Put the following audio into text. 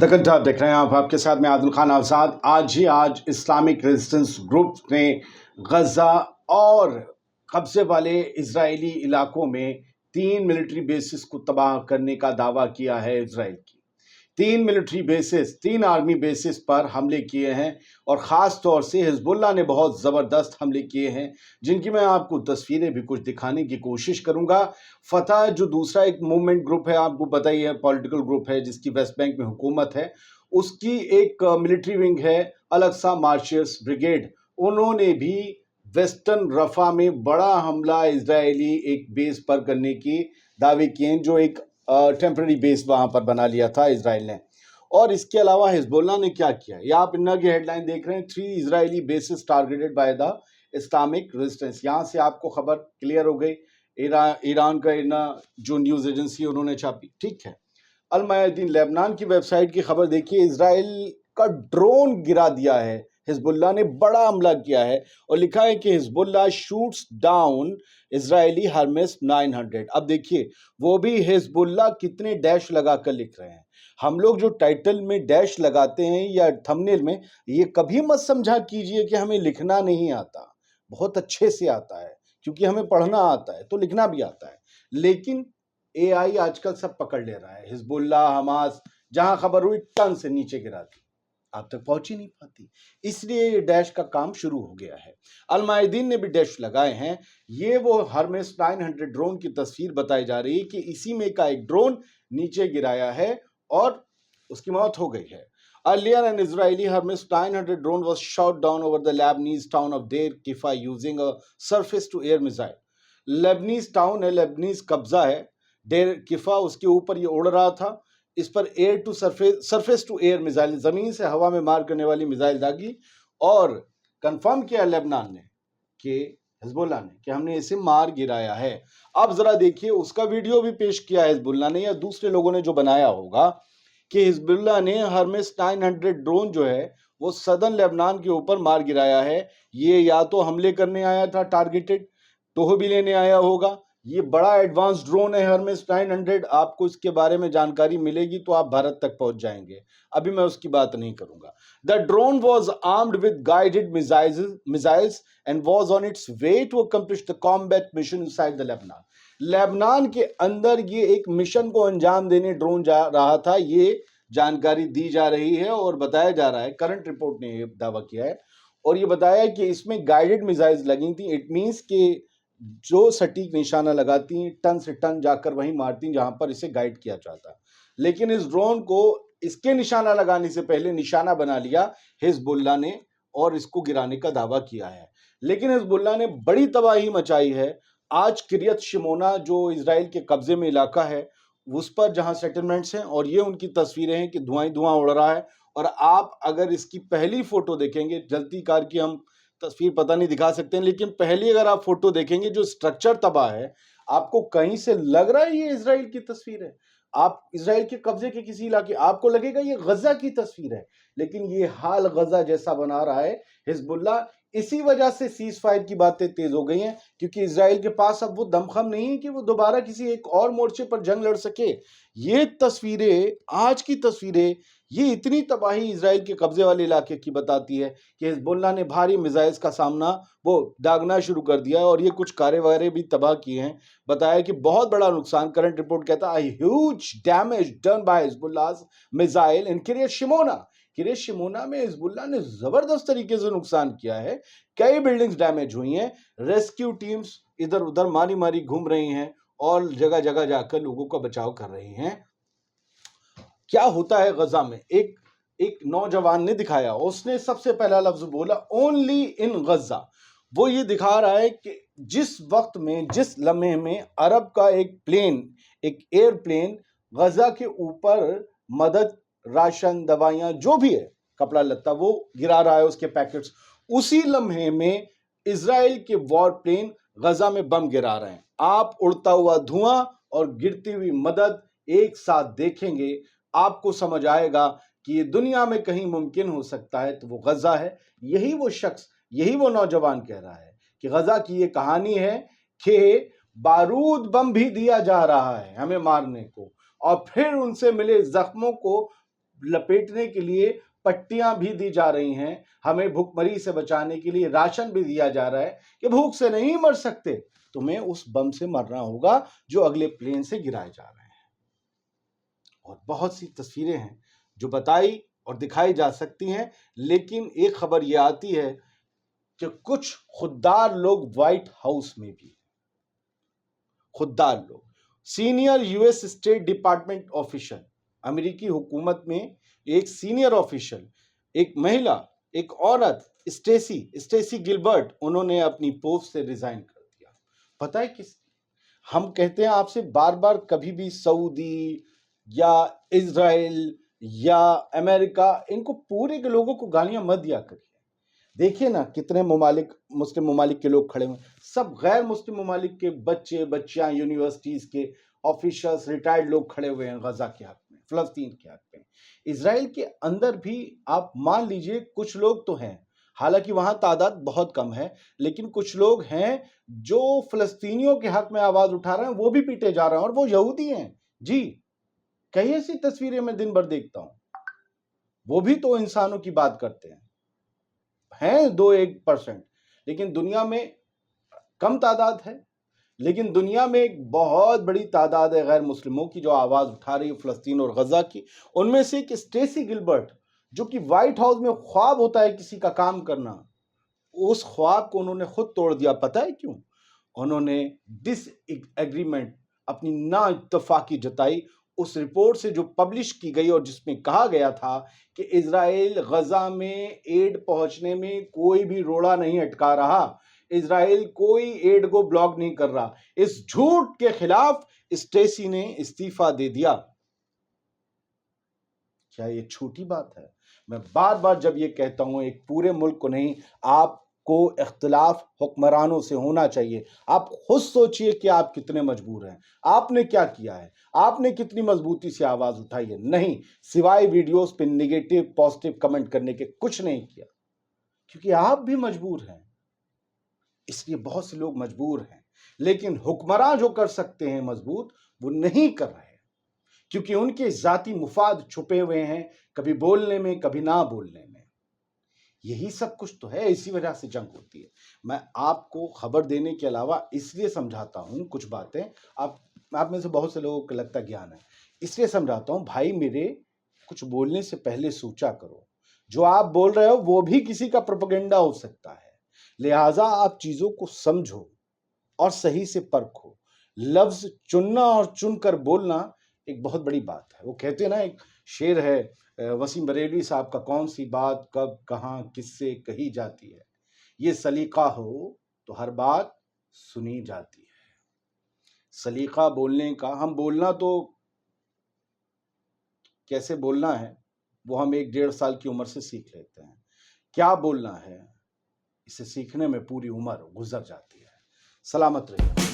Deccan time देख रहे हैं आप, आपके साथ में आदिल खान आज़ाद। आज इस्लामिक रेजिस्टेंस ग्रुप ने गजा और कब्जे वाले इजरायली इलाकों में 3 मिलिट्री बेसिस को तबाह करने का दावा किया है। इजराइल की 3 मिलिट्री बेसिस, 3 आर्मी बेसिस पर हमले किए हैं और ख़ास तौर से हिजबुल्लाह ने बहुत ज़बरदस्त हमले किए हैं, जिनकी मैं आपको तस्वीरें भी कुछ दिखाने की कोशिश करूंगा। फतह जो दूसरा एक मूवमेंट ग्रुप है, आपको पता ही है, पॉलिटिकल ग्रुप है जिसकी वेस्ट बैंक में हुकूमत है, उसकी एक मिलिट्री विंग है अल-अक्सा मार्चर्स ब्रिगेड। उन्होंने भी वेस्टर्न रफा में बड़ा हमला इजरायली एक बेस पर करने की दावे किए हैं, जो एक टेम्पररी बेस वहां पर बना लिया था इजराइल ने। और इसके अलावा हिजबुल्लाह ने क्या किया, ये आप इन्ना की हेडलाइन देख रहे हैं, 3 Israeli basis targeted by the Islamic resistance. यहाँ से आपको खबर क्लियर हो गई। ईरान का इन्ना जो न्यूज एजेंसी उन्होंने छापी, ठीक है। अल मयादीन लेबनान की वेबसाइट की खबर देखिए, इजराइल का ड्रोन गिरा दिया है, हिजबुल्लाह ने बड़ा हमला किया है और लिखा है कि Hezbollah shoots down Israeli Hermès 900। अब देखिए वो भी हिजबुल्लाह कितने डैश लगाकर लिख रहे हैं। हम लोग जो टाइटल में डैश लगाते हैं या थंबनेल में, ये कभी मत समझा कीजिए कि हमें लिखना नहीं आता, बहुत अच्छे से आता है, क्योंकि हमें पढ़ना आता है तो लिखना भी आता है। लेकिन एआई आजकल सब पकड़ ले रहा है। हिजबुल्लाह, हमास, जहां खबर हुई टन से नीचे गिरा दी, आप तक पहुंच ही नहीं पाती, इसलिए ये डैश का काम शुरू हो गया है। अल मायदीन ने भी डैश लगाए हैं। ये वो हर्मेस 900 ड्रोन की तस्वीर बताई जा रही है कि इसी में का एक ड्रोन नीचे गिराया है और उसकी मौत हो गई है। Earlier, an Israeli Hermes 900 drone was shot down over the Lebanese town of Deir Kifa using a surface-to-air missile. Lebanese town है, लेबनीज कब्जा है, डेर किफा, उसके ऊपर ये उड़ रहा था। इस पर air to surface to air missile, जमीन से हवा में मार करने वाली मिसाइल दागी और कंफर्म किया लेबनान ने कि हिजबुल्लाह ने कि हमने इसे मार गिराया है। अब जरा देखिए, उसका वीडियो भी पेश किया हिजबुल्लाह ने या दूसरे लोगों ने जो बनाया होगा कि हिजबुल्लाह ने हर्मेस 900 ड्रोन जो है वो सदर्न लेबनान के ऊपर मार गिराया है। ये या तो हमले करने आया था टारगेटेड, टोह भी लेने आया होगा। ये बड़ा एडवांस ड्रोन है हर्मेस 900, आपको इसके बारे में जानकारी मिलेगी तो आप भारत तक पहुंच जाएंगे, अभी मैं उसकी बात नहीं करूंगा। The drone was armed with guided missiles and was on its way to accomplish the combat mission inside the Lebanon. Lebanon के अंदर ये एक मिशन को अंजाम देने ड्रोन जा रहा था, ये जानकारी दी जा रही है और बताया जा रहा है, करंट रिपोर्ट ने ये दावा किया है और ये बताया कि इसमें गाइडेड मिसाइल्स लगी थी। इट मींस कि जो सटीक निशाना लगाती हैं, टन से टन जाकर वहीं मारती जहां पर इसे गाइड किया जाता। लेकिन इस ड्रोन को इसके निशाना लगाने से पहले निशाना बना लिया हिजबुल्लाह ने और इसको गिराने का दावा किया है। लेकिन हिजबुल्लाह ने बड़ी तबाही मचाई है। आज किरियत शिमोना जो इजराइल के कब्जे में इलाका है, उस पर जहां सेटलमेंट्स हैं, और ये उनकी तस्वीरें हैं कि धुआं ही धुआं उड़ रहा है। और आप अगर इसकी पहली फोटो देखेंगे, जलती कार की हम तस्वीर पता नहीं दिखा सकते हैं, लेकिन पहली अगर आप फोटो देखेंगे, जो स्ट्रक्चर तबाह है, आपको कहीं से लग रहा है ये इजराइल की तस्वीर है। आप इजराइल के कब्जे के किसी इलाके, आपको लगेगा ये गजा की तस्वीर है, लेकिन ये हाल गजा जैसा बना रहा है हिजबुल्लाह। इसी वजह से सीज फायर की बातें तेज हो गई हैं, क्योंकि इजराइल के पास अब वो दमखम नहीं है कि वो दोबारा किसी एक और मोर्चे पर जंग लड़ सके। ये तस्वीरें, आज की तस्वीरें, ये इतनी तबाही इजराइल के कब्जे वाले इलाके की बताती है कि हिजबुल्लाह ने भारी मिसाइल्स का सामना वो दागना शुरू कर दिया है और ये कुछ कारे भी तबाह किए हैं। बताया कि बहुत बड़ा नुकसान, करंट रिपोर्ट कहता है huge damage done by Hezbollah's missile in Kiryat Shmona. Kiryat Shmona में हिजबुल्लाह ने जबरदस्त तरीके से नुकसान किया है, कई बिल्डिंग्स डैमेज हुई हैं। रेस्क्यू टीम्स इधर उधर मारी मारी घूम रही हैं और जगह जगह जाकर लोगों का बचाव कर रही हैं। क्या होता है गजा में, एक नौजवान ने दिखाया, उसने सबसे पहला लफ्ज बोला ओनली इन गजा। वो ये दिखा रहा है कि जिस वक्त में, जिस लम्हे में अरब का एक प्लेन, एक एयरप्लेन गजा के ऊपर मदद, राशन, दवाइयां, जो भी है, कपड़ा लत्ता, वो गिरा रहा है उसके पैकेट्स, उसी लम्हे में इजराइल के वॉर प्लेन गजा में बम गिरा रहे हैं। आप उड़ता हुआ धुआं और गिरती हुई मदद एक साथ देखेंगे, आपको समझ आएगा कि ये दुनिया में कहीं मुमकिन हो सकता है तो वो गजा है। यही वो शख्स, यही वो नौजवान कह रहा है कि गजा की ये कहानी है कि बारूद बम भी दिया जा रहा है हमें मारने को, और फिर उनसे मिले जख्मों को लपेटने के लिए पट्टियां भी दी जा रही हैं, हमें भूखमरी से बचाने के लिए राशन भी दिया जा रहा है कि भूख से नहीं मर सकते, तुम्हें उस बम से मरना होगा जो अगले प्लेन से गिराए जा रहे हैं। और बहुत सी तस्वीरें हैं जो बताई और दिखाई जा सकती हैं, लेकिन एक खबर ये आती है कि कुछ खुददार लोग व्हाइट हाउस में भी, खुददार लोग, senior US state department official, अमेरिकी हुकूमत में एक सीनियर ऑफिशियल, एक महिला, एक औरत, स्टेसी गिलबर्ट, उन्होंने अपनी पोस्ट से रिजाइन कर दिया। पता है किस, हम कहते हैं आपसे बार बार, कभी भी सऊदी या इजराइल या अमेरिका, इनको पूरे के लोगों को गालियां मत दिया करिए। देखिए ना कितने ममालिक, मुस्लिम ममालिक के लोग खड़े हुए, सब गैर मुस्लिम ममालिक के बच्चे बच्चियां, यूनिवर्सिटीज के ऑफिसर्स, रिटायर्ड लोग खड़े हुए हैं गजा के हक में, फलस्तीन के हक में। इजराइल के अंदर भी आप मान लीजिए कुछ लोग तो हैं, हालांकि वहां तादाद बहुत कम है, लेकिन कुछ लोग हैं जो फलस्तीनियों के हक में आवाज उठा रहे हैं, वो भी पीटे जा रहे हैं, और वो यहूदी हैं जी। कई ऐसी तस्वीरें मैं दिन भर देखता हूं, वो भी तो इंसानों की बात करते हैं 2-1%, लेकिन दुनिया में कम तादाद है, लेकिन दुनिया में एक बहुत बड़ी तादाद है गैर मुस्लिमों की जो आवाज उठा रही है फलस्तीन और गजा की। उनमें से एक स्टेसी गिलबर्ट, जो कि व्हाइट हाउस में ख्वाब होता है किसी का काम करना, उस ख्वाब को उन्होंने खुद तोड़ दिया। पता है क्यों? उन्होंने डिस एग्रीमेंट, अपनी ना इत्तफाकी जताई उस रिपोर्ट से जो पब्लिश की गई और जिसमें कहा गया था कि इजराइल गजा में एड पहुंचने में कोई भी रोड़ा नहीं अटका रहा, इजराइल कोई एड को ब्लॉक नहीं कर रहा। इस झूठ के खिलाफ स्टेसी ने इस्तीफा दे दिया। क्या ये छोटी बात है? मैं बार बार जब ये कहता हूं, एक पूरे मुल्क को नहीं, आपको इख्तिलाफ हुक्मरानों से होना चाहिए। आप खुद सोचिए कि आप कितने मजबूर हैं, आपने क्या किया है, आपने कितनी मजबूती से आवाज उठाई है। नहीं, सिवाय वीडियोस पे निगेटिव पॉजिटिव कमेंट करने के कुछ नहीं किया, क्योंकि आप भी मजबूर हैं, इसलिए बहुत से लोग मजबूर हैं। लेकिन हुक्मरान जो कर सकते हैं मजबूत, वो नहीं कर रहे, क्योंकि उनके जाती मुफाद छुपे हुए हैं, कभी बोलने में कभी ना बोलने में। यही सब कुछ तो है, इसी वजह से जंग होती है। मैं आपको खबर देने के अलावा इसलिए समझाता हूं कुछ बातें, आप में से बहुत से लोगों को लगता ज्ञान है, इसलिए समझाता हूं, भाई मेरे, कुछ बोलने से पहले सोचा करो। जो आप बोल रहे हो वो भी किसी का प्रोपेगेंडा हो सकता है, लिहाजा आप चीजों को समझो और सही से परखो। लफ्ज चुनना और चुनकर बोलना एक बहुत बड़ी बात है। वो कहते हैं ना, एक शेर है वसीम बरेलवी साहब का, कौन सी बात कब कहां किससे कही जाती है, ये सलीका हो तो हर बात सुनी जाती है। सलीका बोलने का, हम बोलना तो कैसे बोलना है वो हम 1-1.5 साल की उम्र से सीख लेते हैं, क्या बोलना है इसे सीखने में पूरी उम्र गुजर जाती है। सलामत रहिए।